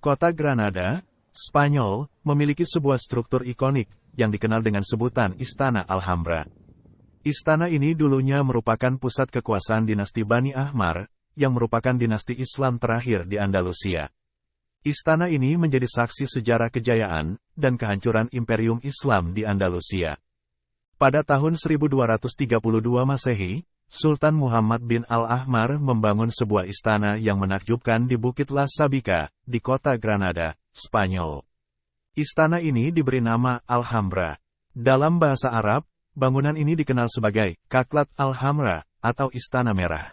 Kota Granada, Spanyol, memiliki sebuah struktur ikonik yang dikenal dengan sebutan Istana Alhambra. Istana ini dulunya merupakan pusat kekuasaan dinasti Bani Ahmar, yang merupakan dinasti Islam terakhir di Andalusia. Istana ini menjadi saksi sejarah kejayaan dan kehancuran Imperium Islam di Andalusia. Pada tahun 1232 Masehi, Sultan Muhammad bin Al-Ahmar membangun sebuah istana yang menakjubkan di Bukit Las Sabika, di kota Granada, Spanyol. Istana ini diberi nama Alhambra. Dalam bahasa Arab, bangunan ini dikenal sebagai Kaklat Alhamra atau Istana Merah.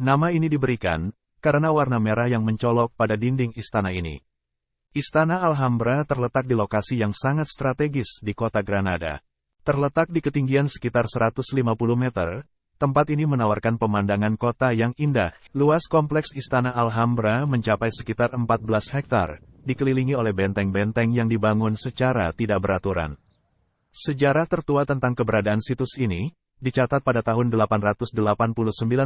Nama ini diberikan karena warna merah yang mencolok pada dinding istana ini. Istana Alhambra terletak di lokasi yang sangat strategis di kota Granada. Terletak di ketinggian sekitar 150 meter, tempat ini menawarkan pemandangan kota yang indah. Luas kompleks Istana Alhambra mencapai sekitar 14 hektar, dikelilingi oleh benteng-benteng yang dibangun secara tidak beraturan. Sejarah tertua tentang keberadaan situs ini dicatat pada tahun 889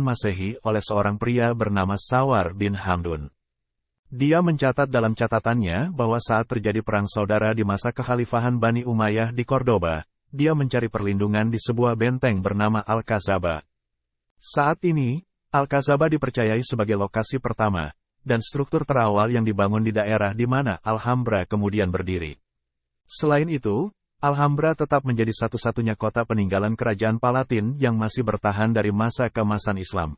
Masehi oleh seorang pria bernama Sawar bin Hamdun. Dia mencatat dalam catatannya bahwa saat terjadi perang saudara di masa kekhalifahan Bani Umayyah di Cordoba, dia mencari perlindungan di sebuah benteng bernama Al-Kazaba. Saat ini, Al-Kazaba dipercayai sebagai lokasi pertama dan struktur terawal yang dibangun di daerah di mana Alhambra kemudian berdiri. Selain itu, Alhambra tetap menjadi satu-satunya kota peninggalan kerajaan Palatin yang masih bertahan dari masa keemasan Islam.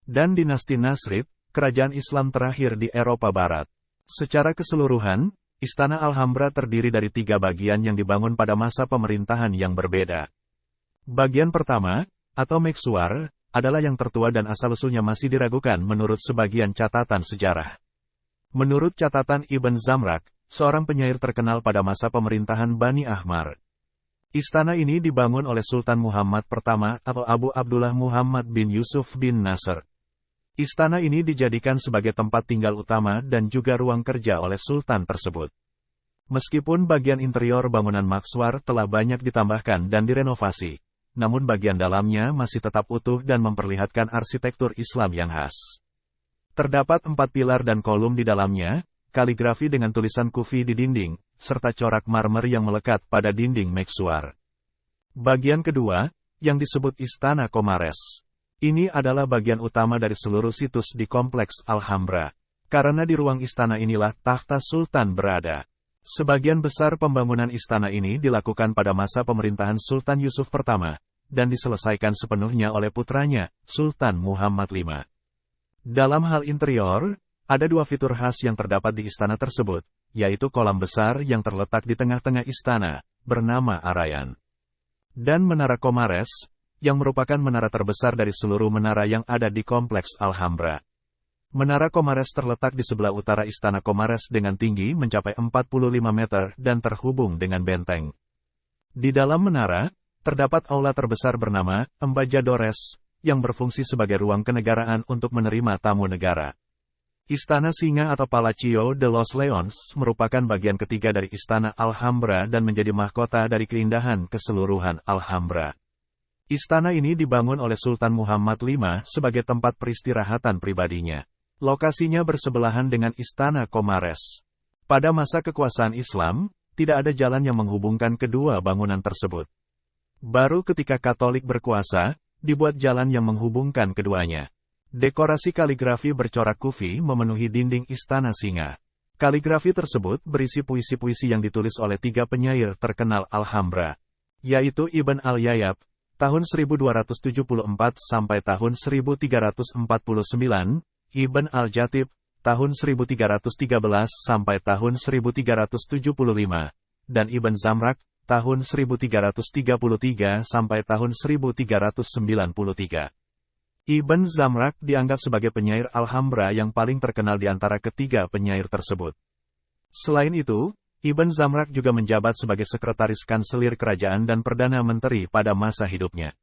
Dan dinasti Nasrid, kerajaan Islam terakhir di Eropa Barat. Secara keseluruhan, Istana Alhambra terdiri dari 3 bagian yang dibangun pada masa pemerintahan yang berbeda. Bagian pertama, atau Meksuar, adalah yang tertua dan asal-usulnya masih diragukan menurut sebagian catatan sejarah. Menurut catatan Ibn Zamrak, seorang penyair terkenal pada masa pemerintahan Bani Ahmar. Istana ini dibangun oleh Sultan Muhammad pertama atau Abu Abdullah Muhammad bin Yusuf bin Nasr. Istana ini dijadikan sebagai tempat tinggal utama dan juga ruang kerja oleh Sultan tersebut. Meskipun bagian interior bangunan Meksuar telah banyak ditambahkan dan direnovasi, namun bagian dalamnya masih tetap utuh dan memperlihatkan arsitektur Islam yang khas. Terdapat 4 pilar dan kolom di dalamnya, kaligrafi dengan tulisan kufi di dinding, serta corak marmer yang melekat pada dinding Meksuar. Bagian kedua, yang disebut Istana Comares. Ini adalah bagian utama dari seluruh situs di kompleks Alhambra. Karena di ruang istana inilah takhta Sultan berada. Sebagian besar pembangunan istana ini dilakukan pada masa pemerintahan Sultan Yusuf pertama, dan diselesaikan sepenuhnya oleh putranya, Sultan Muhammad V. Dalam hal interior, ada 2 fitur khas yang terdapat di istana tersebut, yaitu kolam besar yang terletak di tengah-tengah istana, bernama Arayan. Dan Menara Comares, yang merupakan menara terbesar dari seluruh menara yang ada di kompleks Alhambra. Menara Comares terletak di sebelah utara Istana Comares dengan tinggi mencapai 45 meter dan terhubung dengan benteng. Di dalam menara, terdapat aula terbesar bernama Embajadores, yang berfungsi sebagai ruang kenegaraan untuk menerima tamu negara. Istana Singa atau Palacio de los Leones merupakan bagian ketiga dari Istana Alhambra dan menjadi mahkota dari keindahan keseluruhan Alhambra. Istana ini dibangun oleh Sultan Muhammad V sebagai tempat peristirahatan pribadinya. Lokasinya bersebelahan dengan Istana Comares. Pada masa kekuasaan Islam, tidak ada jalan yang menghubungkan kedua bangunan tersebut. Baru ketika Katolik berkuasa, dibuat jalan yang menghubungkan keduanya. Dekorasi kaligrafi bercorak kufi memenuhi dinding Istana Singa. Kaligrafi tersebut berisi puisi-puisi yang ditulis oleh 3 penyair terkenal Alhambra, yaitu Ibn al-Yayab, tahun 1274 sampai tahun 1349, Ibn al-Jatib, tahun 1313 sampai tahun 1375, dan Ibn Zamrak, tahun 1333 sampai tahun 1393. Ibn Zamrak dianggap sebagai penyair Alhambra yang paling terkenal di antara ketiga penyair tersebut. Selain itu, Ibn Zamrak juga menjabat sebagai sekretaris kanselir kerajaan dan perdana menteri pada masa hidupnya.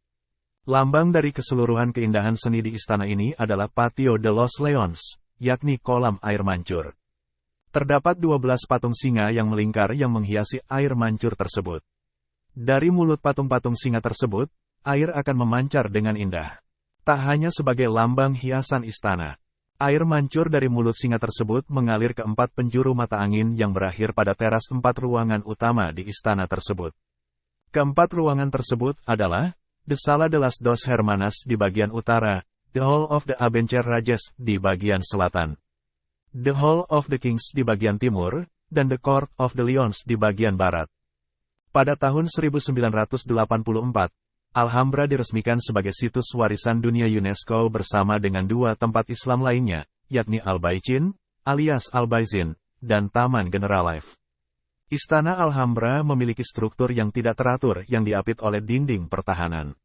Lambang dari keseluruhan keindahan seni di istana ini adalah Patio de los Leones, yakni kolam air mancur. Terdapat 12 patung singa yang melingkar yang menghiasi air mancur tersebut. Dari mulut patung-patung singa tersebut, air akan memancar dengan indah. Tak hanya sebagai lambang hiasan istana, Air mancur dari mulut singa tersebut mengalir ke 4 penjuru mata angin yang berakhir pada teras 4 ruangan utama di istana tersebut. Keempat ruangan tersebut adalah The Sala de las Dos Hermanas di bagian utara, The Hall of the Abencer Rajas di bagian selatan, The Hall of the Kings di bagian timur, dan The Court of the Lions di bagian barat. Pada tahun 1984, Alhambra diresmikan sebagai situs warisan dunia UNESCO bersama dengan 2 tempat Islam lainnya, yakni Al-Baicin, alias Al-Baizin, dan Taman Generalife. Istana Alhambra memiliki struktur yang tidak teratur yang diapit oleh dinding pertahanan.